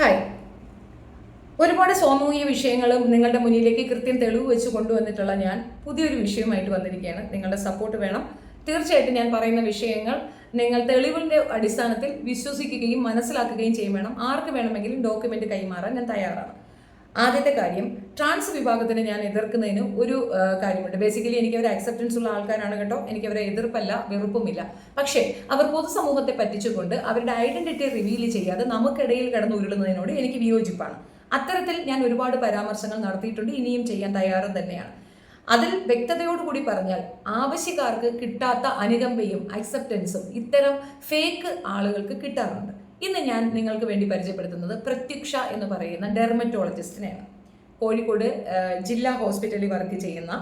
Hi. ഒരുപാട് സാമൂഹിക വിഷയങ്ങളും നിങ്ങളുടെ മുന്നിലേക്ക് കൃത്യം തെളിവ് വെച്ച് കൊണ്ടുവന്നിട്ടുള്ള ഞാൻ പുതിയൊരു വിഷയമായിട്ട് വന്നിരിക്കുകയാണ്. നിങ്ങളുടെ സപ്പോർട്ട് വേണം. തീർച്ചയായിട്ടും ഞാൻ പറയുന്ന വിഷയങ്ങൾ നിങ്ങൾ തെളിവിൻ്റെ അടിസ്ഥാനത്തിൽ വിശ്വസിക്കുകയും മനസ്സിലാക്കുകയും ചെയ്യും വേണം. ആർക്ക് വേണമെങ്കിലും ഡോക്യുമെൻ്റ് കൈമാറാൻ ഞാൻ തയ്യാറാണ്. ആദ്യത്തെ കാര്യം, ട്രാൻസ് വിഭാഗത്തിന് ഞാൻ എതിർക്കുന്നതിന് ഒരു കാര്യമുണ്ട്. ബേസിക്കലി എനിക്ക് അവർ അക്സെപ്റ്റൻസ് ഉള്ള ആൾക്കാരാണ് കേട്ടോ. എനിക്ക് അവരെ എതിർപ്പല്ല, വെറുപ്പുമില്ല. പക്ഷേ അവർ പൊതുസമൂഹത്തെ പറ്റിച്ചുകൊണ്ട് അവരുടെ ഐഡന്റിറ്റി റിവീൽ ചെയ്യാതെ നമുക്കിടയിൽ കിടന്ന് ഉരുളുന്നതിനോട് എനിക്ക് വിയോജിപ്പാണ്. അത്തരത്തിൽ ഞാൻ ഒരുപാട് പരാമർശങ്ങൾ നടത്തിയിട്ടുണ്ട്, ഇനിയും ചെയ്യാൻ തയ്യാറും തന്നെയാണ്. അതിൽ വ്യക്തതയോടുകൂടി പറഞ്ഞാൽ ആവശ്യക്കാർക്ക് കിട്ടാത്ത അനുകമ്പയും അക്സെപ്റ്റൻസും ഇത്തരം ഫേക്ക് ആളുകൾക്ക് കിട്ടാറുണ്ട്. ഇന്ന് ഞാൻ നിങ്ങൾക്ക് വേണ്ടി പരിചയപ്പെടുത്തുന്നത് പ്രത്യുക്ഷ എന്ന് പറയുന്ന ഡെർമറ്റോളജിസ്റ്റിനെയാണ്. കോഴിക്കോട് ജില്ലാ ഹോസ്പിറ്റലിൽ വർക്ക് ചെയ്യുന്ന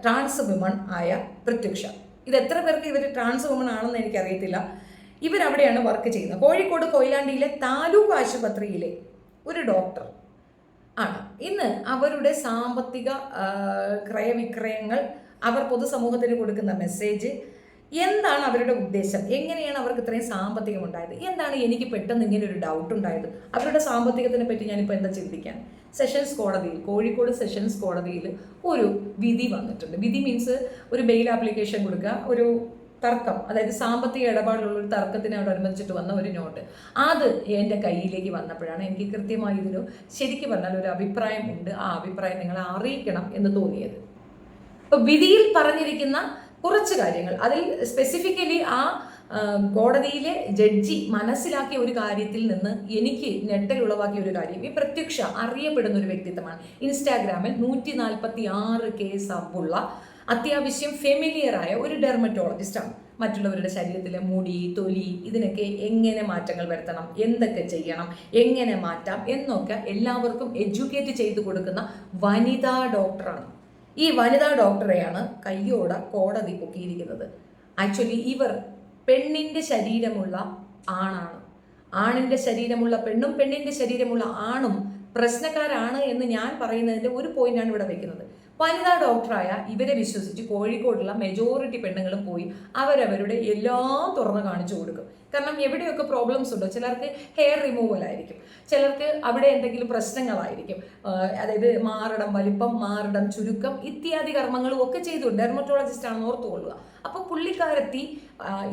ട്രാൻസ് വുമൺ ആയ പ്രത്യുക്ഷ. ഇത് എത്ര പേർക്ക് ഇവർ ട്രാൻസ് വുമൺ ആണെന്ന് എനിക്കറിയത്തില്ല. ഇവരവിടെയാണ് വർക്ക് ചെയ്യുന്നത്. കോഴിക്കോട് കൊയിലാണ്ടിയിലെ താലൂക്ക് ആശുപത്രിയിലെ ഒരു ഡോക്ടർ ആണ്. ഇന്ന് അവരുടെ സാമ്പത്തിക ക്രയവിക്രയങ്ങൾ, അവർ പൊതുസമൂഹത്തിന് കൊടുക്കുന്ന മെസ്സേജ്, എന്താണ് അവരുടെ ഉദ്ദേശം, എങ്ങനെയാണ് അവർക്ക് ഇത്രയും സാമ്പത്തികം ഉണ്ടായത്, എന്താണ് എനിക്ക് പെട്ടെന്ന് ഇങ്ങനെ ഒരു ഡൗട്ട് ഉണ്ടായത്, അവരുടെ സാമ്പത്തികത്തിനെ പറ്റി ഞാനിപ്പോൾ എന്താ ചിന്തിക്കാൻ. സെഷൻസ് കോടതിയിൽ, കോഴിക്കോട് സെഷൻസ് കോടതിയിൽ ഒരു വിധി വന്നിട്ടുണ്ട്. വിധി മീൻസ് ഒരു ബെയിൽ ആപ്ലിക്കേഷൻ കൊടുക്കുക, ഒരു തർക്കം, അതായത് സാമ്പത്തിക ഇടപാടുള്ള ഒരു തർക്കത്തിനോടനുബന്ധിച്ചിട്ട് വന്ന ഒരു നോട്ട്. അത് എൻ്റെ കയ്യിലേക്ക് വന്നപ്പോഴാണ് എനിക്ക് കൃത്യമായി ഇതിന് ശരിക്കും പറഞ്ഞാൽ ഒരു അഭിപ്രായം ഉണ്ട്. ആ അഭിപ്രായം നിങ്ങളെ അറിയിക്കണം എന്ന് തോന്നിയത്. അപ്പോൾ വിധിയിൽ പറഞ്ഞിരിക്കുന്ന കുറച്ച് കാര്യങ്ങൾ, അതിൽ സ്പെസിഫിക്കലി ആ കോടതിയിലെ ജഡ്ജി മനസ്സിലാക്കിയ ഒരു കാര്യത്തിൽ നിന്ന് എനിക്ക് ഞെട്ടലുളവാക്കിയ ഒരു കാര്യം, ഈ പ്രത്യക്ഷ അറിയപ്പെടുന്ന ഒരു വ്യക്തിത്വമാണ്. ഇൻസ്റ്റാഗ്രാമിൽ 146K സബുള്ള അത്യാവശ്യം ഫെമിലിയറായ ഒരു ഡെർമറ്റോളജിസ്റ്റാണ്. മറ്റുള്ളവരുടെ ശരീരത്തിലെ മുടി, തൊലി, ഇതിനൊക്കെ എങ്ങനെ മാറ്റങ്ങൾ വരുത്തണം, എന്തൊക്കെ ചെയ്യണം, എങ്ങനെ മാറ്റാം എന്നൊക്കെ എല്ലാവർക്കും എഡ്യൂക്കേറ്റ് ചെയ്തു കൊടുക്കുന്ന വനിതാ ഡോക്ടറാണ്. ഈ വനിതാ ഡോക്ടറെയാണ് കയ്യോടെ കോടതി പൊക്കിയിരിക്കുന്നത്. ആക്ച്വലി ഇവർ പെണ്ണിൻ്റെ ശരീരമുള്ള ആണാണ്. ആണിൻ്റെ ശരീരമുള്ള പെണ്ണും പെണ്ണിൻ്റെ ശരീരമുള്ള ആണും പ്രശ്നക്കാരാണ് എന്ന് ഞാൻ പറയുന്നതിൻ്റെ ഒരു പോയിന്റാണ് ഇവിടെ വെക്കുന്നത്. വനിതാ ഡോക്ടറായ ഇവരെ വിശ്വസിച്ച് കോഴിക്കോടുള്ള മെജോറിറ്റി പെണ്ണുങ്ങളും പോയി അവരവരുടെ എല്ലാം തുറന്ന് കാണിച്ചു കൊടുക്കും. കാരണം എവിടെയൊക്കെ പ്രോബ്ലംസ് ഉണ്ടോ, ചിലർക്ക് ഹെയർ റിമൂവൽ ആയിരിക്കും, ചിലർക്ക് അവിടെ എന്തെങ്കിലും പ്രശ്നങ്ങളായിരിക്കും, അതായത് മാറിടം വലിപ്പം, മാറിടം ചുരുക്കം ഇത്യാദി കർമ്മങ്ങളും ഒക്കെ ചെയ്തു. ഡെർമറ്റോളജിസ്റ്റ് ആണെന്ന് ഓർത്തുകൊള്ളുക. അപ്പോൾ പുള്ളിക്കാരത്തി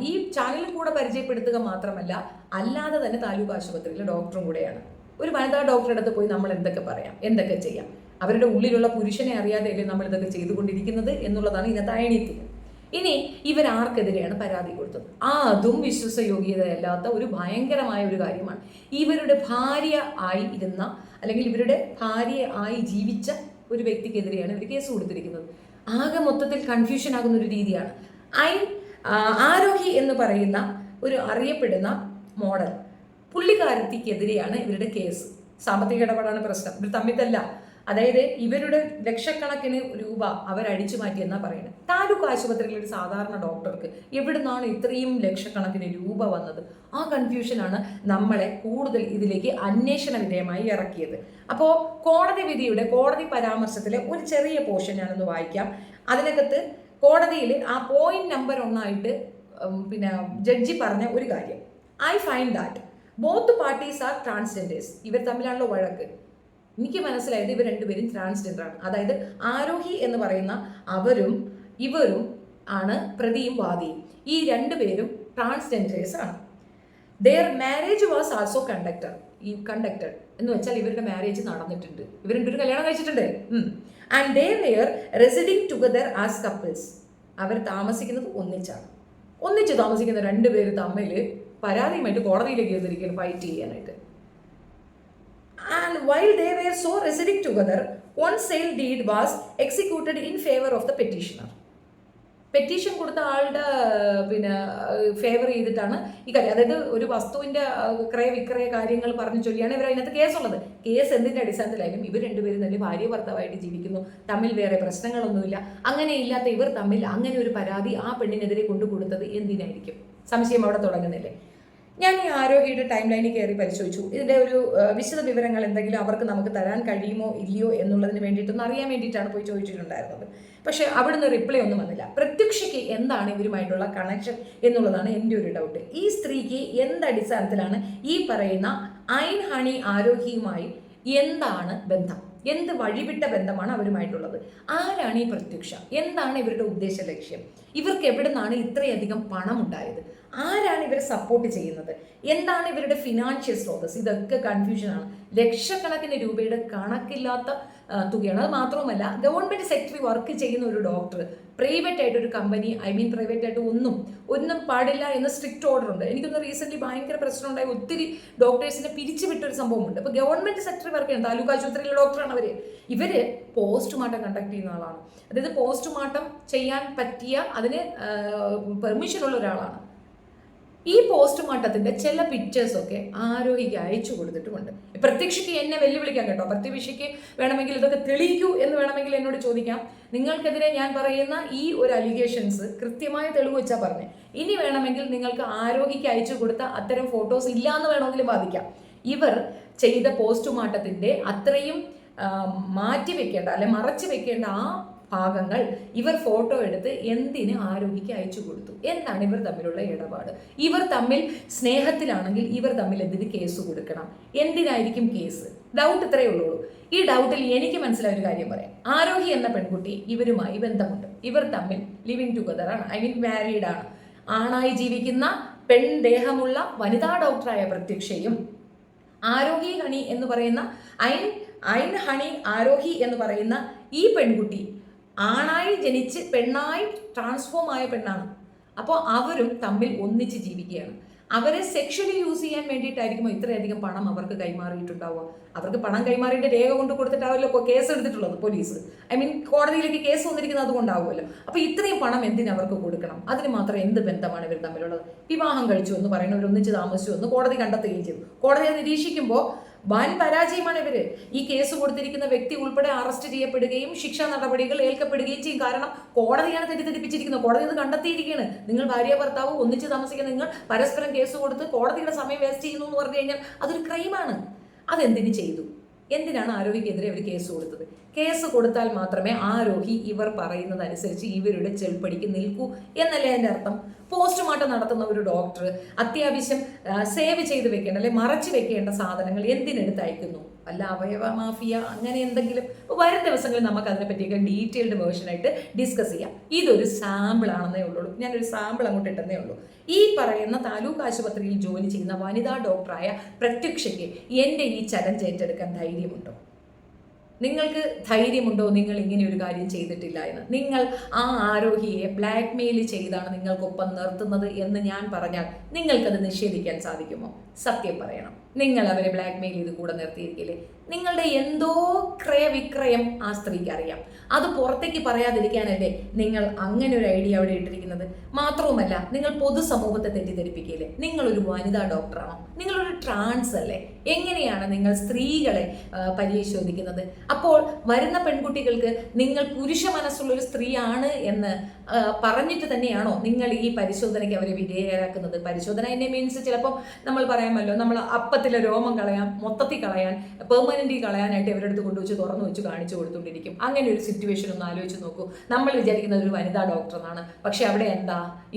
ഈ ചാനലിൽ കൂടെ പരിചയപ്പെടുത്തുക മാത്രമല്ല, അല്ലാതെ തന്നെ താലൂക്ക് ആശുപത്രിയിലെ ഡോക്ടറും കൂടെയാണ്. ഒരു വനിതാ ഡോക്ടറുടെ അടുത്ത് പോയി നമ്മൾ എന്തൊക്കെ പറയാം, എന്തൊക്കെ ചെയ്യാം, അവരുടെ ഉള്ളിലുള്ള പുരുഷനെ അറിയാതെയല്ലേ നമ്മൾ ഇതൊക്കെ ചെയ്തുകൊണ്ടിരിക്കുന്നത് എന്നുള്ളതാണ് ഇതിനകത്ത് അയണിത്തിൽ. ഇനി ഇവരാർക്കെതിരെയാണ് പരാതി കൊടുത്തത്? അതും വിശ്വാസയോഗ്യതയല്ലാത്ത ഒരു ഭയങ്കരമായ ഒരു കാര്യമാണ്. ഇവരുടെ ഭാര്യ ആയി ഇരുന്ന, അല്ലെങ്കിൽ ഇവരുടെ ഭാര്യയെ ആയി ജീവിച്ച ഒരു വ്യക്തിക്കെതിരെയാണ് ഇവർ കേസ് കൊടുത്തിരിക്കുന്നത്. ആകെ മൊത്തത്തിൽ കൺഫ്യൂഷൻ ആകുന്ന ഒരു രീതിയാണ്. ആരോഹി എന്ന് പറയുന്ന ഒരു അറിയപ്പെടുന്ന മോഡൽ പുള്ളിക്കാരത്തിക്കെതിരെയാണ് ഇവരുടെ കേസ്. സാമ്പത്തിക ഇടപാടാണ് പ്രശ്നം, ഇവർ തമ്മിലല്ല. അതായത് ഇവരുടെ ലക്ഷക്കണക്കിന് രൂപ അവരടിച്ചു മാറ്റിയെന്നാണ് പറയുന്നത്. താലൂക്ക് ആശുപത്രിയിലെ ഒരു സാധാരണ ഡോക്ടർക്ക് എവിടുന്നാണ് ഇത്രയും ലക്ഷക്കണക്കിന് രൂപ വന്നത്? ആ കൺഫ്യൂഷനാണ് നമ്മളെ കൂടുതൽ ഇതിലേക്ക് അന്വേഷണ വിധേയമായി ഇറക്കിയത്. അപ്പോൾ കോടതി വിധിയുടെ കോടതി പരാമർശത്തിലെ ഒരു ചെറിയ പോർഷൻ ഞാനൊന്ന് വായിക്കാം. അതിനകത്ത് കോടതിയിൽ ആ പോയിന്റ് നമ്പർ 1 പിന്നെ ജഡ്ജി പറഞ്ഞ ഒരു കാര്യം, I find that both parties R transgenders. ഇവർ തമ്മിലാണല്ലോ വഴക്ക്. എനിക്ക് മനസ്സിലായത് ഇവർ രണ്ടുപേരും ട്രാൻസ്ജെൻഡറാണ്. അതായത് ആരോഹി എന്ന് പറയുന്ന അവരും ഇവരും ആണ് പ്രതിയും വാദിയും. ഈ രണ്ടുപേരും ട്രാൻസ്ജെൻഡേഴ്സ് ആണ്. Their marriage was also conducted എന്ന് വെച്ചാൽ ഇവരുടെ മാരേജ് നടന്നിട്ടുണ്ട്. ഇവർ രണ്ടുപേരും കല്യാണം കഴിച്ചിട്ടുണ്ട്. And they were residing together as couples. അവർ താമസിക്കുന്നത് ഒന്നിച്ച് താമസിക്കുന്ന രണ്ടുപേര് തമ്മിൽ പരാതിയുമായിട്ട് കോടതിയിലേക്ക് വന്നിരിക്കുകയാണ് ഫൈറ്റ് ചെയ്യാനായിട്ട്. And while they were so residing together, one sale deed was executed in favor of the petitioner. Petition കൊടുത്ത ആളുടെ ഫേവർ ചെയ്തിട്ടാണ് ഈ കാര്യം. അതായത് ഒരു വസ്തുവിൻ്റെ ക്രയവിക്രയ കാര്യങ്ങൾ പറഞ്ഞു ചൊല്ലിയാണ് ഇവർ അതിനകത്ത് കേസുള്ളത്. കേസ് എന്തിൻ്റെ അടിസ്ഥാനത്തിലായാലും ഇവർ രണ്ടുപേരും തന്നെ ഭാര്യ ഭർത്താവായിട്ട് ജീവിക്കുന്നു, തമ്മിൽ വേറെ പ്രശ്നങ്ങളൊന്നുമില്ല. അങ്ങനെ ഇല്ലാത്ത ഇവർ തമ്മിൽ അങ്ങനെ ഒരു പരാതി ആ പെണ്ണിനെതിരെ കൊണ്ടു കൊടുത്തത് എന്തിനായിരിക്കും? സംശയം അവിടെ തുടങ്ങുന്നില്ലേ? ഞാൻ ഈ ആരോഗ്യയുടെ ടൈം ലൈനിൽ കയറി പരിശോധിച്ചു. ഇതിൻ്റെ ഒരു വിശദ വിവരങ്ങൾ എന്തെങ്കിലും അവർക്ക് നമുക്ക് തരാൻ കഴിയുമോ ഇല്ലയോ എന്നുള്ളതിന് വേണ്ടിയിട്ടൊന്ന് അറിയാൻ വേണ്ടിയിട്ടാണ് പോയി ചോദിച്ചിട്ടുണ്ടായിരുന്നത്. പക്ഷേ അവിടുന്ന് റിപ്ലൈ ഒന്നും വന്നില്ല. പ്രത്യക്ഷയ്ക്ക് എന്താണ് ഇവരുമായിട്ടുള്ള കണക്ഷൻ എന്നുള്ളതാണ് എൻ്റെ ഒരു ഡൗട്ട്. ഈ സ്ത്രീക്ക് എന്തടിസ്ഥാനത്തിലാണ് ഈ പറയുന്ന ഐൻ ഹണി ആരോഹിയുമായി എന്താണ് ബന്ധം? എന്ത് വഴിവിട്ട ബന്ധമാണ് അവരുമായിട്ടുള്ളത്? ആരാണ് ഈ പ്രത്യക്ഷ? എന്താണ് ഇവരുടെ ഉദ്ദേശ ലക്ഷ്യം? ഇവർക്ക് എവിടെ നിന്നാണ് ഇത്രയധികം പണം ഉണ്ടായത്? ആരാണ് ഇവരെ സപ്പോർട്ട് ചെയ്യുന്നത്? എന്താണ് ഇവരുടെ ഫിനാൻഷ്യൽ സ്രോതസ്? ഇതൊക്കെ കൺഫ്യൂഷനാണ്. ലക്ഷക്കണക്കിന് രൂപയുടെ കണക്കില്ലാത്ത തുകയാണ്. അത് മാത്രവുമല്ല, ഗവൺമെന്റ് സെക്ടറിൽ വർക്ക് ചെയ്യുന്ന ഒരു ഡോക്ടർ പ്രൈവറ്റ് ആയിട്ട് ഒരു കമ്പനി, പ്രൈവറ്റ് ആയിട്ട് ഒന്നും പാടില്ല എന്ന് സ്ട്രിക്റ്റ് ഓർഡർ ഉണ്ട്. എനിക്കൊന്ന് റീസെന്റ് ഭയങ്കര പ്രശ്നം ഉണ്ടായി. ഒത്തിരി ഡോക്ടേഴ്സിനെ പിരിച്ചുവിട്ടൊരു സംഭവമുണ്ട്. അപ്പോൾ ഗവൺമെന്റ് സെക്ടറിൽ വർക്ക് ചെയ്യുന്ന താലൂക്ക് ആശുപത്രിയിലെ ഡോക്ടറാണ് ഇവര് പോസ്റ്റ്മോർട്ടം കണ്ടക്ട് ചെയ്യുന്ന ആളാണ്. അതായത് പോസ്റ്റ്മോർട്ടം ചെയ്യാൻ പറ്റിയ അതിന് പെർമിഷൻ ഉള്ള ഒരാളാണ്. ഈ പോസ്റ്റ്മോർട്ടത്തിന്റെ ചില പിക്ചേഴ്സൊക്കെ ആരോഗ്യക്ക് അയച്ചു കൊടുത്തിട്ടുമുണ്ട്. പ്രത്യക്ഷയ്ക്ക് എന്നെ വെല്ലുവിളിക്കാം കേട്ടോ. പ്രത്യക്ഷയ്ക്ക് വേണമെങ്കിൽ ഇതൊക്കെ തെളിയിക്കൂ എന്ന് വേണമെങ്കിൽ എന്നോട് ചോദിക്കാം. നിങ്ങൾക്കെതിരെ ഞാൻ പറയുന്ന ഈ ഒരു അലിഗേഷൻസ് കൃത്യമായ തെളിവ് വെച്ചാൽ പറഞ്ഞേ. ഇനി വേണമെങ്കിൽ നിങ്ങൾക്ക് ആരോഗ്യക്ക് അയച്ചു കൊടുത്ത അത്തരം ഫോട്ടോസ് ഇല്ല എന്ന് വേണമെങ്കിലും വാദിക്കാം. ഇവർ ചെയ്ത പോസ്റ്റ്മോർട്ടത്തിന്റെ അത്രയും മാറ്റിവെക്കേണ്ട അല്ലെ മറച്ചു വെക്കേണ്ട ആ ഭാഗങ്ങൾ ഇവർ ഫോട്ടോ എടുത്ത് എന്തിന് ആരോഗ്യക്ക് അയച്ചു കൊടുത്തു? എന്താണ് ഇവർ തമ്മിലുള്ള ഇടപാട്? ഇവർ തമ്മിൽ സ്നേഹത്തിലാണെങ്കിൽ ഇവർ തമ്മിൽ എന്തിന് കേസ് കൊടുക്കണം? എന്തിനായിരിക്കും കേസ്? ഡൗട്ട് ഇത്രയേ ഉള്ളൂ. ഈ ഡൗട്ടിൽ എനിക്ക് മനസ്സിലായ ഒരു കാര്യം പറയാം. ആരോഗ്യ എന്ന പെൺകുട്ടി ഇവരുമായി ബന്ധമുണ്ട്. ഇവർ തമ്മിൽ ലിവിങ് ടുഗദർ ആണ്, മാരീഡ് ആണ്. ആണായി ജീവിക്കുന്ന പെൺദേഹമുള്ള വനിതാ ഡോക്ടറായ പ്രത്യക്ഷയും ആരോഹി ഹണി എന്ന് പറയുന്ന ഐൻ ഹണി ആരോഹി എന്ന് പറയുന്ന ഈ പെൺകുട്ടി ആണായി ജനിച്ച് പെണ്ണായി ട്രാൻസ്ഫോം ആയ പെണ്ണാണ്. അപ്പോൾ അവരും തമ്മിൽ ഒന്നിച്ച് ജീവിക്കുകയാണ്. അവരെ സെക്ഷലി യൂസ് ചെയ്യാൻ വേണ്ടിയിട്ടായിരിക്കുമോ ഇത്രയധികം പണം അവർക്ക് കൈമാറിയിട്ടുണ്ടാവുക? അവർക്ക് പണം കൈമാറിയിട്ട് രേഖ കൊണ്ട് കൊടുത്തിട്ടാവല്ലോ കേസ് എടുത്തിട്ടുള്ളത് പോലീസ്. കോടതിയിലേക്ക് കേസ് വന്നിരിക്കുന്നത് അതുകൊണ്ടാവുമല്ലോ. അപ്പോൾ ഇത്രയും പണം എന്തിന് അവർക്ക് കൊടുക്കണം? അതിന് മാത്രം എന്ത് ബന്ധമാണ് ഇവർ തമ്മിലുള്ളത്? വിവാഹം കഴിച്ചു എന്ന് പറയുന്നവർ ഒന്നിച്ച് താമസിച്ചു എന്ന് കോടതി കണ്ടെത്തുകയും ചെയ്തു. കോടതിയെ നിരീക്ഷിക്കുമ്പോൾ വൻ പരാജയമാണ് ഇവര്. ഈ കേസ് കൊടുത്തിരിക്കുന്ന വ്യക്തി ഉൾപ്പെടെ അറസ്റ്റ് ചെയ്യപ്പെടുകയും ശിക്ഷാ നടപടികൾ ഏൽക്കപ്പെടുകയും ചെയ്യും. കാരണം കോടതിയാണ് തെറ്റിദ്ധരിപ്പിച്ചിരിക്കുന്നത്. കോടതി ഇത് കണ്ടെത്തിയിരിക്കുകയാണ്. നിങ്ങൾ ഭാര്യ ഭർത്താവ് ഒന്നിച്ച് താമസിക്കാൻ നിങ്ങൾ പരസ്പരം കേസ് കൊടുത്ത് കോടതിയുടെ സമയം വേസ്റ്റ് ചെയ്യുന്നു എന്ന് പറഞ്ഞു കഴിഞ്ഞാൽ അതൊരു ക്രൈമാണ്. അതെന്തിനു ചെയ്തു? എന്തിനാണ് ആരോഹിക്കെതിരെ അവർ കേസ് കൊടുത്തത്? കേസ് കൊടുത്താൽ മാത്രമേ ആരോഹി ഇവർ പറയുന്നത് അനുസരിച്ച് ഇവരുടെ ചെൽപ്പടിക്ക് നിൽക്കൂ എന്നല്ലേ അതിൻ്റെ അർത്ഥം? പോസ്റ്റ്മോർട്ടം നടത്തുന്ന ഒരു ഡോക്ടർ അത്യാവശ്യം സേവ് ചെയ്ത് വെക്കേണ്ട അല്ലെ മറച്ചു വെക്കേണ്ട സാധനങ്ങൾ എന്തിനെടുത്ത് അയക്കുന്നു? അല്ല അവയവ മാഫിയ അങ്ങനെ എന്തെങ്കിലും? വരും ദിവസങ്ങളിൽ നമുക്ക് അതിനെപ്പറ്റിയൊക്കെ ഡീറ്റെയിൽഡ് വേർഷനായിട്ട് ഡിസ്കസ് ചെയ്യാം. ഇതൊരു സാമ്പിൾ ആണെന്നേ ഉള്ളൂ. ഞാനൊരു സാമ്പിൾ അങ്ങോട്ട് ഇട്ടെന്നേ ഉള്ളൂ. ഈ പറയുന്ന താലൂക്ക് ആശുപത്രിയിൽ ജോലി ചെയ്യുന്ന വനിതാ ഡോക്ടറായ പ്രത്യക്ഷയ്ക്ക് എൻ്റെ ഈ ചലഞ്ച് ഏറ്റെടുക്കാൻ ധൈര്യമുണ്ടോ? നിങ്ങൾക്ക് ധൈര്യമുണ്ടോ നിങ്ങൾ ഇങ്ങനെ ഒരു കാര്യം ചെയ്തിട്ടില്ല എന്ന്? നിങ്ങൾ ആ ആരോഹിയെ ബ്ലാക്ക് മെയിൽ ചെയ്താണ് നിങ്ങൾക്കൊപ്പം നിർത്തുന്നത് എന്ന് ഞാൻ പറഞ്ഞാൽ നിങ്ങൾക്കത് നിഷേധിക്കാൻ സാധിക്കുമോ? സത്യം പറയണം. നിങ്ങൾ അവരെ ബ്ലാക്ക് മെയിൽ ചെയ്ത് കൂടെ നിർത്തിയിരിക്കില്ലേ? നിങ്ങളുടെ എന്തോ ക്രയവിക്രയം ആ സ്ത്രീക്ക് അറിയാം. അത് പുറത്തേക്ക് പറയാതിരിക്കാനല്ലേ നിങ്ങൾ അങ്ങനെ ഒരു ഐഡിയ അവിടെ ഇട്ടിരിക്കുന്നത്? മാത്രവുമല്ല, നിങ്ങൾ പൊതുസമൂഹത്തെ തെറ്റിദ്ധരിപ്പിക്കില്ലേ? നിങ്ങളൊരു വനിതാ ഡോക്ടറാണോ? നിങ്ങളൊരു ട്രാൻസ് അല്ലേ? എങ്ങനെയാണ് നിങ്ങൾ സ്ത്രീകളെ പരിശോധിക്കുന്നത്? അപ്പോൾ വരുന്ന പെൺകുട്ടികൾക്ക് നിങ്ങൾ പുരുഷ മനസ്സുള്ള ഒരു സ്ത്രീയാണ് എന്ന് പറഞ്ഞിട്ട് തന്നെയാണോ നിങ്ങൾ ഈ പരിശോധനയ്ക്ക് അവരെ വിധേയരാക്കുന്നത്? പരിശോധന എന്നെ മീൻസ് ചിലപ്പോൾ നമ്മൾ പറയാമല്ലോ, നമ്മൾ അപ്പത്തിലെ രോമം കളയാൻ, മൊത്തത്തിൽ കളയാൻ, പെർമനൻ്റ് കളയാനായിട്ട് ഇവരുടെ അടുത്ത് കൊണ്ടുവച്ച് തുറന്നു വെച്ച് കാണിച്ചു കൊടുത്തുകൊണ്ടിരിക്കും. അങ്ങനെ ഒരു സിറ്റുവേഷൻ ഒന്ന് ആലോചിച്ച് നോക്കൂ. നമ്മൾ വിചാരിക്കുന്നത് ഒരു വനിതാ ഡോക്ടർ എന്നാണ്. പക്ഷെ അവിടെ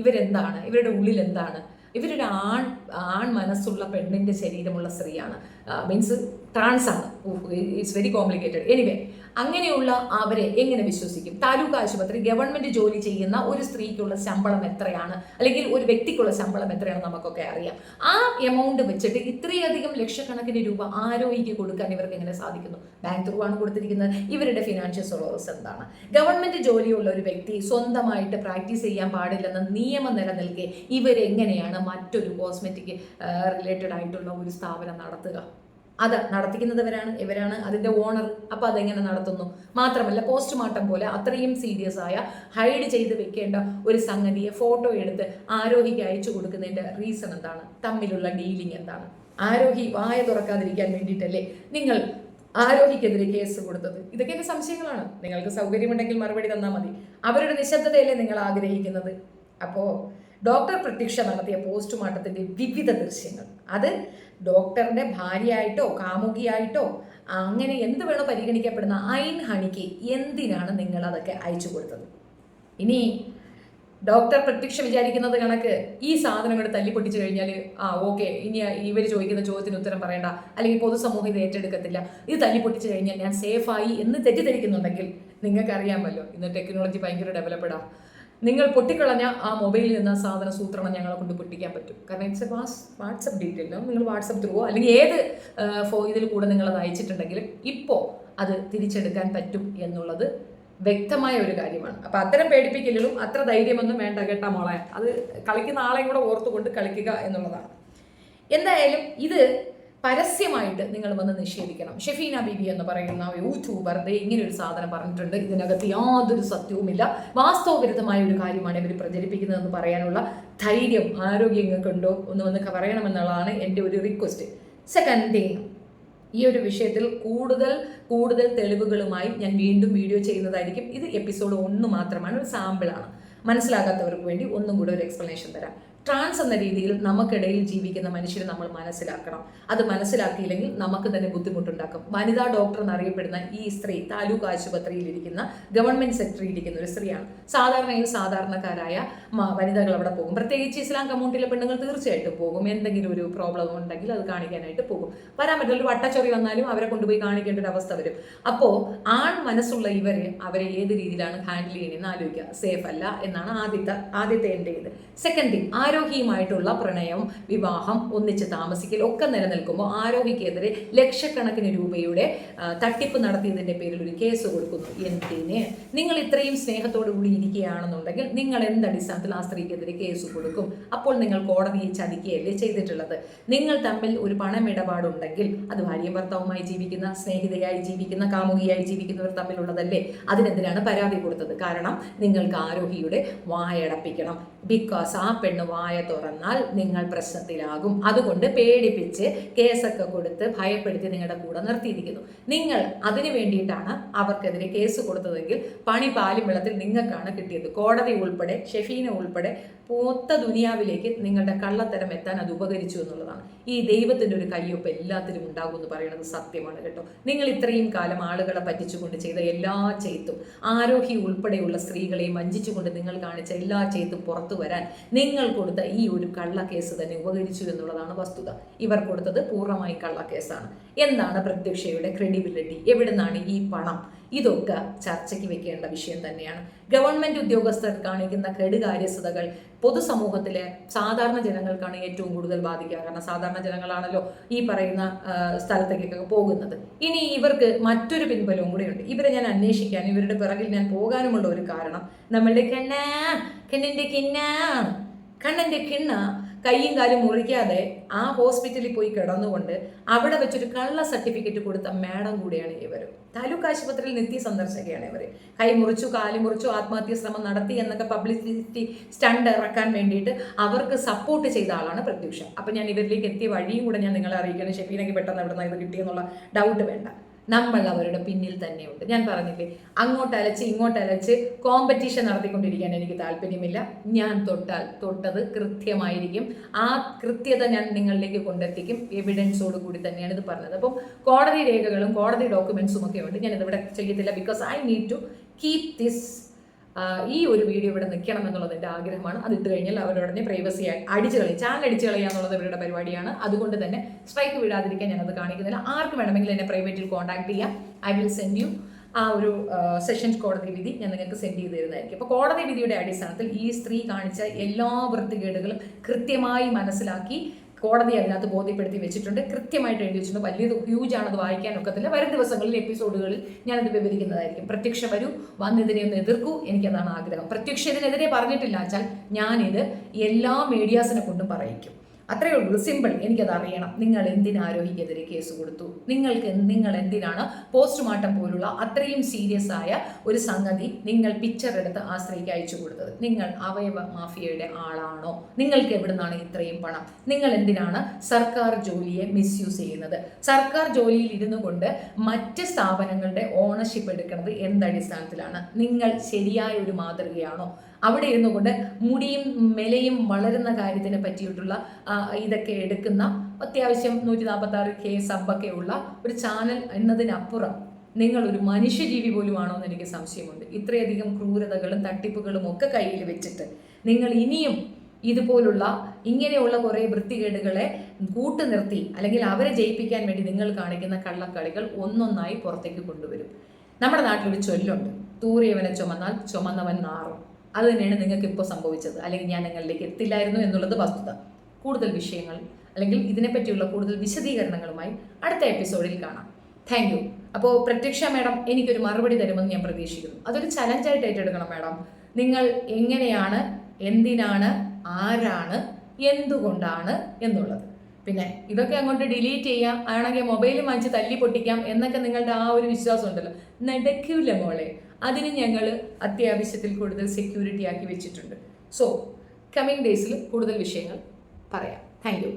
ഇവരെന്താണ്? ഇവരുടെ ഉള്ളിൽ എന്താണ്? ഇവരൊരു ആൺ മനസ്സുള്ള പെണ്ണിൻ്റെ ശരീരമുള്ള സ്ത്രീയാണ്. മീൻസ് ട്രാൻസ് ആണ്. It's very complicated. എനിവേ, അങ്ങനെയുള്ള അവരെ എങ്ങനെ വിശ്വസിക്കും? താലൂക്ക് ആശുപത്രി ഗവൺമെന്റ് ജോലി ചെയ്യുന്ന ഒരു സ്ത്രീക്കുള്ള ശമ്പളം എത്രയാണ്, അല്ലെങ്കിൽ ഒരു വ്യക്തിക്കുള്ള ശമ്പളം എത്രയാണ് നമുക്കൊക്കെ അറിയാം. ആ എമൗണ്ട് വെച്ചിട്ട് ഇത്രയധികം ലക്ഷക്കണക്കിന് രൂപ ആരോഗ്യക്ക് കൊടുക്കാൻ ഇവർക്ക് എങ്ങനെ സാധിക്കുന്നു? ബാങ്ക് ത്രൂ ആണ് കൊടുത്തിരിക്കുന്നത്. ഇവരുടെ ഫിനാൻഷ്യൽ സോഴ്സ് എന്താണ്? ഗവൺമെന്റ് ജോലിയുള്ള ഒരു വ്യക്തി സ്വന്തമായിട്ട് പ്രാക്ടീസ് ചെയ്യാൻ പാടില്ലെന്ന നിയമം നിലനിൽക്കെ ഇവരെങ്ങനെയാണ് മറ്റൊരു കോസ്മെറ്റിക് റിലേറ്റഡ് ആയിട്ടുള്ള ഒരു സ്ഥാപനം നടത്തുക? അത് ഇവരാണ് അതിൻ്റെ ഓണർ. അപ്പോൾ അതെങ്ങനെ നടത്തുന്നു? മാത്രമല്ല, പോസ്റ്റ്മോർട്ടം പോലെ അത്രയും സീരിയസ് ആയ ഹൈഡ് ചെയ്ത് വെക്കേണ്ട ഒരു സംഗതിയെ ഫോട്ടോ എടുത്ത് ആരോഹിക്ക് അയച്ചു കൊടുക്കുന്നതിൻ്റെ റീസൺ എന്താണ്? തമ്മിലുള്ള ഡീലിംഗ് എന്താണ്? ആരോഹി വായ തുറക്കാതിരിക്കാൻ വേണ്ടിയിട്ടല്ലേ നിങ്ങൾ ആരോഹിക്കെതിരെ കേസ് കൊടുത്തത്? ഇതൊക്കെ എൻ്റെ സംശയങ്ങളാണ്. നിങ്ങൾക്ക് സൗകര്യമുണ്ടെങ്കിൽ മറുപടി തന്നാൽ മതി. അവരുടെ നിശബ്ദതയല്ലേ നിങ്ങൾ ആഗ്രഹിക്കുന്നത്? അപ്പോൾ ഡോക്ടർ പ്രത്യക്ഷ നടത്തിയ പോസ്റ്റ്മോർട്ടത്തിൻ്റെ വിവിധ ദൃശ്യങ്ങൾ, അത് ഡോക്ടറിൻ്റെ ഭാര്യയായിട്ടോ കാമുകിയായിട്ടോ അങ്ങനെ എന്ത് വേണോ പരിഗണിക്കപ്പെടുന്ന ഐൻ ഹണിക്ക് എന്തിനാണ് നിങ്ങൾ അതൊക്കെ അയച്ചു കൊടുത്തത്? ഇനി ഡോക്ടർ പ്രത്യക്ഷ വിചാരിക്കുന്നത് കണക്ക് ഈ സാധനം കൂടെ തല്ലി പൊട്ടിച്ചു കഴിഞ്ഞാൽ ഓക്കെ, ഇനി ഇവർ ചോദിക്കുന്ന ചോദ്യത്തിന് ഉത്തരം പറയണ്ട, അല്ലെങ്കിൽ പൊതുസമൂഹം ഇത് ഏറ്റെടുക്കത്തില്ല, ഇത് തല്ലി പൊട്ടിച്ചു കഴിഞ്ഞാൽ ഞാൻ സേഫായി എന്ന് തെറ്റിദ്ധരിക്കുന്നുണ്ടെങ്കിൽ നിങ്ങൾക്കറിയാമല്ലോ ഇന്ന് ടെക്നോളജി ഭയങ്കര ഡെവലപ്ഡാ. നിങ്ങൾ പൊട്ടിക്കളഞ്ഞ ആ മൊബൈലിൽ നിന്ന് ആ സാധന സൂത്രണം ഞങ്ങളെ കൊണ്ട് പൊട്ടിക്കാൻ പറ്റും. കാരണം ഇറ്റ്സ് എ വാട്സപ്പ് ഡീറ്റെയിൽ. നിങ്ങൾ വാട്സപ്പ് ത്രൂ അല്ലെങ്കിൽ ഏത് ഇതിൽ കൂടെ നിങ്ങളത് അയച്ചിട്ടുണ്ടെങ്കിലും ഇപ്പോൾ അത് തിരിച്ചെടുക്കാൻ പറ്റും എന്നുള്ളത് വ്യക്തമായ ഒരു കാര്യമാണ്. അപ്പം അത്തരം പേടിപ്പിക്കലും അത്ര ധൈര്യമൊന്നും വേണ്ട കേട്ടാ മോളെ. അത് കളിക്കുന്ന ആളെയും കൂടെ ഓർത്തുകൊണ്ട് കളിക്കുക എന്നുള്ളതാണ്. എന്തായാലും ഇത് പരസ്യമായിട്ട് നിങ്ങൾ വന്ന് നിഷേധിക്കണം. ഷെഫീന ബീബി എന്ന് പറയുന്ന യൂട്യൂബർ ഇങ്ങനെ ഒരു സാധനം പറഞ്ഞിട്ടുണ്ട്, ഇതിനകത്ത് യാതൊരു സത്യവുമില്ല, വാസ്തവവിരുദ്ധമായ ഒരു കാര്യമാണ് ഇവർ പ്രചരിപ്പിക്കുന്നതെന്ന് പറയാനുള്ള ധൈര്യം ആരോഗ്യം നിങ്ങൾക്കുണ്ടോ ഒന്ന് വന്ന് പറയണമെന്നുള്ളതാണ് എൻ്റെ ഒരു റിക്വസ്റ്റ്. സെക്കൻഡ് തിങ്, ഈ ഒരു വിഷയത്തിൽ കൂടുതൽ തെളിവുകളുമായി ഞാൻ വീണ്ടും വീഡിയോ ചെയ്യുന്നതായിരിക്കും. ഇത് എപ്പിസോഡ് 1 മാത്രമാണ്, ഒരു സാമ്പിളാണ്. മനസ്സിലാകാത്തവർക്ക് വേണ്ടി ഒന്നും കൂടെ ഒരു എക്സ്പ്ലനേഷൻ തരാം. ട്രാൻസ് എന്ന രീതിയിൽ നമുക്കിടയിൽ ജീവിക്കുന്ന മനുഷ്യരെ നമ്മൾ മനസ്സിലാക്കണം. അത് മനസ്സിലാക്കിയില്ലെങ്കിൽ നമുക്ക് തന്നെ ബുദ്ധിമുട്ടുണ്ടാക്കും. വനിതാ ഡോക്ടർ എന്നറിയപ്പെടുന്ന ഈ സ്ത്രീ താലൂക്ക് ആശുപത്രിയിലിരിക്കുന്ന ഗവൺമെന്റ് സെക്രട്ടറിയിലിരിക്കുന്ന ഒരു സ്ത്രീയാണ്. സാധാരണക്കാരായ വനിതകൾ അവിടെ പോകും. പ്രത്യേകിച്ച് ഇസ്ലാം കമ്മ്യൂണിറ്റിയിലെ പെണ്ണുങ്ങൾ തീർച്ചയായിട്ടും പോകും. എന്തെങ്കിലും ഒരു പ്രോബ്ലം ഉണ്ടെങ്കിൽ അത് കാണിക്കാനായിട്ട് പോകും. വരാൻ പറ്റില്ല, ഒരു വട്ടച്ചൊറി വന്നാലും അവരെ കൊണ്ടുപോയി കാണിക്കേണ്ട ഒരു അവസ്ഥ വരും. അപ്പോൾ ആൺ മനസ്സുള്ള അവരെ ഏത് രീതിയിലാണ് ഹാൻഡിൽ ചെയ്യണമെന്ന് ആലോചിക്കുക. സേഫ് അല്ല എന്നാണ് ആദ്യത്തെ എൻ്റെ ഇത്. സെക്കൻഡ് തിങ്, ആരോഗ്യമായിട്ടുള്ള പ്രണയം, വിവാഹം, ഒന്നിച്ച് താമസിക്കൽ ഒക്കെ നിലനിൽക്കുമ്പോൾ ആരോഗ്യക്കെതിരെ ലക്ഷക്കണക്കിന് രൂപയുടെ തട്ടിപ്പ് നടത്തിയതിൻ്റെ പേരിൽ ഒരു കേസ് കൊടുക്കുന്നു. എന്തിന്? നിങ്ങൾ ഇത്രയും സ്നേഹത്തോടു കൂടി ഇരിക്കുകയാണെന്നുണ്ടെങ്കിൽ നിങ്ങൾ എന്തടിസ്ഥാനത്തിൽ ആ സ്ത്രീക്കെതിരെ കേസ് കൊടുക്കും? അപ്പോൾ നിങ്ങൾ കോടതിയെ ചതിക്കുകയല്ലേ ചെയ്തിട്ടുള്ളത്? നിങ്ങൾ തമ്മിൽ ഒരു പണമിടപാടുണ്ടെങ്കിൽ അത് ഭാര്യയും ഭർത്താവുമായി ജീവിക്കുന്ന, സ്നേഹിതയായി ജീവിക്കുന്ന, കാമുകിയായി ജീവിക്കുന്നവർ തമ്മിലുള്ളതല്ലേ? അതിനെതിരാണ് പരാതി കൊടുത്തത്. കാരണം നിങ്ങൾക്ക് ആരോഗ്യയുടെ വായടപ്പിക്കണം. ബിക്കോസ് ആ പെണ്ണ് വായ തുറന്നാൽ നിങ്ങൾ പ്രശ്നത്തിലാകും. അതുകൊണ്ട് പേടിപ്പിച്ച് കേസൊക്കെ കൊടുത്ത് ഭയപ്പെടുത്തി നിങ്ങളുടെ കൂടെ നിർത്തിയിരിക്കുന്നു. നിങ്ങൾ അതിനു വേണ്ടിയിട്ടാണ് അവർക്കെതിരെ കേസ് കൊടുത്തതെങ്കിൽ പണി പാലും വെള്ളത്തിൽ നിങ്ങൾക്കാണ് കിട്ടിയത്. കോടതി ഉൾപ്പെടെ, ഷെഫീന ഉൾപ്പെടെ മൊത്ത ദുനിയാവിലേക്ക് നിങ്ങളുടെ കള്ളത്തരം എത്താൻ അത് ഉപകരിച്ചു എന്നുള്ളതാണ്. ഈ ദൈവത്തിൻ്റെ ഒരു കയ്യൊപ്പ് എല്ലാത്തിനും ഉണ്ടാകും എന്ന് പറയുന്നത് സത്യമാണ് കേട്ടോ. നിങ്ങൾ ഇത്രയും കാലം ആളുകളെ പറ്റിച്ചുകൊണ്ട് ചെയ്ത എല്ലാ ചെയ്ത്തും, ആരോഗ്യ ഉൾപ്പെടെയുള്ള സ്ത്രീകളെയും വഞ്ചിച്ചുകൊണ്ട് നിങ്ങൾ കാണിച്ച എല്ലാ ചെയ്ത്തും പുറത്തു വരാൻ നിങ്ങൾ കൊടുത്ത ഈ ഒരു കള്ളക്കേസ് തന്നെ ഉപകരിച്ചു എന്നുള്ളതാണ് വസ്തുത. ഇവർ കൊടുത്തത് പൂർണ്ണമായും കള്ളക്കേസാണ്. എന്താണ് പ്രത്യക്ഷയുടെ ക്രെഡിബിലിറ്റി? എവിടുന്നാണ് ഈ പണം? ഇതൊക്കെ ചർച്ചയ്ക്ക് വെക്കേണ്ട വിഷയം തന്നെയാണ്. ഗവൺമെന്റ് ഉദ്യോഗസ്ഥർ കാണിക്കുന്ന കെടുകാര്യസ്ഥതകൾ പൊതുസമൂഹത്തിലെ സാധാരണ ജനങ്ങൾക്കാണ് ഏറ്റവും കൂടുതൽ ബാധിക്കുക. കാരണം സാധാരണ ജനങ്ങളാണല്ലോ ഈ പറയുന്ന സ്ഥലത്തേക്കൊക്കെ പോകുന്നത്. ഇനി ഇവർക്ക് മറ്റൊരു പിൻബലവും കൂടെയുണ്ട്. ഇവരെ ഞാൻ അന്വേഷിക്കാനും ഇവരുടെ പിറകിൽ ഞാൻ പോകാനുമുള്ള ഒരു കാരണം, നമ്മളുടെ കണ്ണൻ്റെ കിണ്ണ കയ്യും കാലും മുറിക്കാതെ ആ ഹോസ്പിറ്റലിൽ പോയി കിടന്നുകൊണ്ട് അവിടെ വെച്ചൊരു കള്ള സർട്ടിഫിക്കറ്റ് കൊടുത്ത മാഡം കൂടെയാണ് ഇവർ. താലൂക്ക് ആശുപത്രിയിൽ നിത്യ സന്ദർശകയാണ് ഇവർ. കൈ മുറിച്ചു, കാല് മുറിച്ചു, ആത്മഹത്യാ ശ്രമം നടത്തി എന്നൊക്കെ പബ്ലിസിറ്റി സ്റ്റണ്ട് ഇറക്കാൻ വേണ്ടിയിട്ട് അവർക്ക് സപ്പോർട്ട് ചെയ്ത ആളാണ് പ്രത്യൂഷ. അപ്പം ഞാൻ ഇവരിലേക്ക് എത്തിയ വഴിയും കൂടെ ഞാൻ നിങ്ങളെ അറിയിക്കണം. ഷെഫീനയ്ക്ക് പെട്ടെന്ന് എവിടെ നിന്ന് ഇത് കിട്ടിയെന്നുള്ള ഡൗട്ട് വേണ്ട. നമ്മൾ അവരുടെ പിന്നിൽ തന്നെയുണ്ട്. ഞാൻ പറഞ്ഞില്ലേ, ഇങ്ങോട്ടലച്ച് കോമ്പറ്റീഷൻ നടത്തിക്കൊണ്ടിരിക്കാൻ എനിക്ക് താല്പര്യമില്ല. ഞാൻ തൊട്ടത് കൃത്യമായിരിക്കും. ആ കൃത്യത ഞാൻ നിങ്ങളിലേക്ക് കൊണ്ടെത്തിക്കും. എവിഡൻസോട് കൂടി തന്നെയാണ് ഇത് പറഞ്ഞത്. അപ്പം കോടതി രേഖകളും കോടതി ഡോക്യുമെന്റ്സും ഒക്കെ ഉണ്ട്. ഞാനിതിവിടെ ചെയ്യത്തില്ല. Because I need to keep this ഈ ഒരു വീഡിയോ ഇവിടെ നിൽക്കണം എന്നുള്ളത് എൻ്റെ ആഗ്രഹമാണ്. അത് ഇട്ട് കഴിഞ്ഞാൽ അവരുടനെ പ്രൈവസി അടിച്ചു കളയും, ചാനൽ അടിച്ചു കളയുക എന്നുള്ളത് ഇവരുടെ പരിപാടിയാണ്. അതുകൊണ്ട് തന്നെ സ്ട്രൈക്ക് വിടാതിരിക്കാൻ ഞാനത് കാണിക്കുന്നില്ല. ആർക്ക് വേണമെങ്കിലും എന്നെ പ്രൈവറ്റിൽ കോൺടാക്ട് ചെയ്യാം. ഐ വിൽ സെൻഡ് യു ആ ഒരു സെഷൻസ് കോടതി വിധി ഞാൻ നിങ്ങൾക്ക് സെൻഡ് ചെയ്ത് തരുന്നതായിരിക്കും. അപ്പോൾ കോടതി വിധിയുടെ അടിസ്ഥാനത്തിൽ ഈ സ്ത്രീ കാണിച്ച എല്ലാ വൃത്തികേടുകളും കൃത്യമായി മനസ്സിലാക്കി കോടതി അതിനകത്ത് ബോധ്യപ്പെടുത്തി വെച്ചിട്ടുണ്ട്. കൃത്യമായിട്ട് എഴുതി വെച്ചിട്ടുണ്ട്. വലിയത് ഹ്യൂജാണ്, അത് വായിക്കാൻ ഒക്കത്തില്ല. വരും ദിവസങ്ങളിൽ എപ്പിസോഡുകളിൽ ഞാനത് വിവരിക്കുന്നതായിരിക്കും. പ്രത്യക്ഷ വരൂ, വന്നിതിനെ ഒന്ന് എതിർക്കൂ. എനിക്കതാണ് ആഗ്രഹം. പ്രത്യക്ഷ ഇതിനെതിരെ പറഞ്ഞിട്ടില്ല വെച്ചാൽ ഞാനിത് എല്ലാ മീഡിയാസിനെ കൊണ്ടും പറയിക്കും. അത്രയേ ഉള്ളൂ, സിമ്പിൾ. എനിക്കത് അറിയണം. നിങ്ങൾ എന്തിന് ആരോഗ്യക്കെതിരെ കേസ് കൊടുത്തു? നിങ്ങൾ എന്തിനാണ് പോസ്റ്റ്മോർട്ടം പോലുള്ള അത്രയും സീരിയസ് ആയ ഒരു സംഗതി നിങ്ങൾ പിക്ചർ എടുത്ത് ആ സ്ത്രീക്ക് അയച്ചു കൊടുത്തത്? നിങ്ങൾ അവയവ മാഫിയയുടെ ആളാണോ? നിങ്ങൾക്ക് എവിടുന്നാണ് ഇത്രയും പണം? നിങ്ങൾ എന്തിനാണ് സർക്കാർ ജോലിയെ മിസ്യൂസ് ചെയ്യുന്നത്? സർക്കാർ ജോലിയിൽ ഇരുന്നു കൊണ്ട് മറ്റ് സ്ഥാപനങ്ങളുടെ ഓണർഷിപ്പ് എടുക്കുന്നത് എന്തടിസ്ഥാനത്തിലാണ്? നിങ്ങൾ ശരിയായ ഒരു മാതൃകയാണോ? അവിടെ ഇരുന്നു കൊണ്ട് മുടിയും മെലയും വളരുന്ന കാര്യത്തിനെ പറ്റിയിട്ടുള്ള ഇതൊക്കെ എടുക്കുന്ന അത്യാവശ്യം 146K സബ്ബൊക്കെ ഉള്ള ഒരു ചാനൽ എന്നതിനപ്പുറം നിങ്ങളൊരു മനുഷ്യജീവി പോലുമാണോ എന്ന് എനിക്ക് സംശയമുണ്ട്. ഇത്രയധികം ക്രൂരതകളും തട്ടിപ്പുകളും ഒക്കെ കയ്യിൽ വെച്ചിട്ട് നിങ്ങൾ ഇനിയും ഇതുപോലുള്ള ഇങ്ങനെയുള്ള കുറേ വൃത്തികേടുകളെ കൂട്ടുനിർത്തി അല്ലെങ്കിൽ അവരെ ജയിപ്പിക്കാൻ വേണ്ടി നിങ്ങൾ കാണിക്കുന്ന കള്ളക്കളികൾ ഒന്നൊന്നായി പുറത്തേക്ക് കൊണ്ടുവരും. നമ്മുടെ നാട്ടിലൊരു ചൊല്ലുണ്ട്, തൂറിയവനെ ചുമന്നാൽ ചുമന്നവൻ നാറും. അത് തന്നെയാണ് നിങ്ങൾക്ക് ഇപ്പോൾ സംഭവിച്ചത്. അല്ലെങ്കിൽ ഞാൻ നിങ്ങളിലേക്ക് എത്തില്ലായിരുന്നു എന്നുള്ളത് വസ്തുത. കൂടുതൽ വിഷയങ്ങൾ അല്ലെങ്കിൽ ഇതിനെപ്പറ്റിയുള്ള കൂടുതൽ വിശദീകരണങ്ങളുമായി അടുത്ത എപ്പിസോഡിൽ കാണാം. Thank you. അപ്പോൾ പ്രത്യക്ഷ മാഡം എനിക്കൊരു മറുപടി തരുമെന്ന് ഞാൻ പ്രതീക്ഷിക്കുന്നു. അതൊരു ചലഞ്ചായിട്ട് ഏറ്റെടുക്കണം മാഡം. നിങ്ങൾ എങ്ങനെയാണ്, എന്തിനാണ്, ആരാണ്, എന്തുകൊണ്ടാണ് എന്നുള്ളത്. പിന്നെ ഇതൊക്കെ അങ്ങോട്ട് ഡിലീറ്റ് ചെയ്യാം, ആണെങ്കിൽ മൊബൈൽ വാങ്ങിച്ച് തല്ലി പൊട്ടിക്കാം എന്നൊക്കെ നിങ്ങളുടെ ആ ഒരു വിശ്വാസം ഉണ്ടല്ലോ, നടക്കൂല മോളെ. അതിന് ഞങ്ങൾ അത്യാവശ്യത്തിൽ കൂടുതൽ സെക്യൂരിറ്റി ആക്കി വെച്ചിട്ടുണ്ട്. സോ കമ്മിങ് ഡേയ്സിൽ കൂടുതൽ വിഷയങ്ങൾ പറയാം. Thank you.